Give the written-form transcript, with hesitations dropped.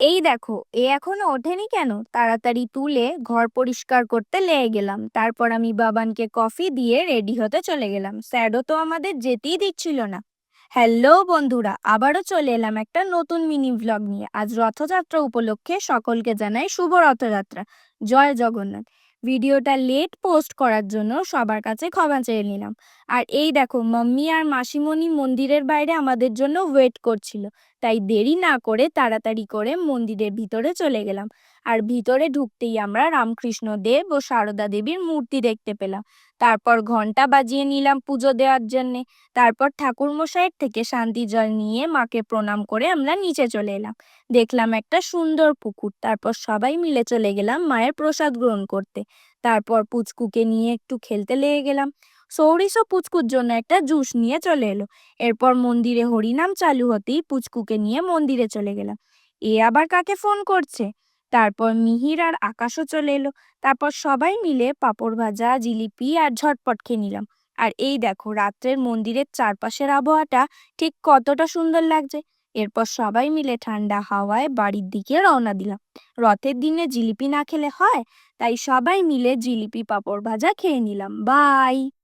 এই দেখো, এ এখনো ওঠেনি কেন? তাড়াতাড়ি তুলে ঘর পরিষ্কার করতে লেগে গেলাম। তারপর আমি বাবানকে কফি দিয়ে রেডি হতে চলে গেলাম। স্যারও তো আমাদের যেতেই দিচ্ছিল না। হ্যালো বন্ধুরা, আবারও চলে এলাম একটা নতুন মিনি ভ্লগ নিয়ে। আজ রথযাত্রা উপলক্ষে সকলকে জানাই শুভ রথযাত্রা। জয় জগন্নাথ। ভিডিওটা লেট পোস্ট করার জন্য সবার কাছে ক্ষমা চেয়ে নিলাম। আর এই দেখো, মাম্মি আর মাসিমণি মন্দিরের বাইরে আমাদের জন্য ওয়েট করছিল। তাই দেরি না করে তাড়াতাড়ি করে মন্দিরের ভিতরে চলে গেলাম। আর ভিতরে ঢুকতেই আমরা রামকৃষ্ণ দেব ও সারদা দেবীর মূর্তি দেখতে পেলাম। তারপর ঘন্টা বাজিয়ে নিলাম পুজো দেওয়ার জন্যে। তারপর ঠাকুরমশাইয়ের থেকে শান্তি জল নিয়ে মাকে প্রণাম করে আমরা নিচে চলে এলাম। দেখলাম একটা সুন্দর পুকুর। তারপর সবাই মিলে চলে গেলাম মায়ের প্রসাদ গ্রহণ করতে। তারপর পুচকুকে নিয়ে একটু খেলতে লেগে গেলাম। সৌরিসও পুচকুর জন্য একটা জুস নিয়ে চলে এলো। এরপর মন্দিরে হরিনাম চালু হতেই পুচকুকে নিয়ে মন্দিরে চলে গেলাম। এ আবার কাকে ফোন করছে? তারপর মিহির আর আকাশও চলে এলো। তারপর সবাই মিলে পাঁপড় ভাজা, জিলিপি আর ঝটপট খেয়ে নিলাম। আর এই দেখো, রাত্রের মন্দিরের চারপাশের আবহাওয়াটা ঠিক কতটা সুন্দর লাগছে। এরপর সবাই মিলে ঠান্ডা হাওয়ায় বাড়ির দিকে রওনা দিলাম। রথের দিনে জিলিপি না খেলে হয়, তাই সবাই মিলে জিলিপি পাঁপড় ভাজা খেয়ে নিলাম। বাই।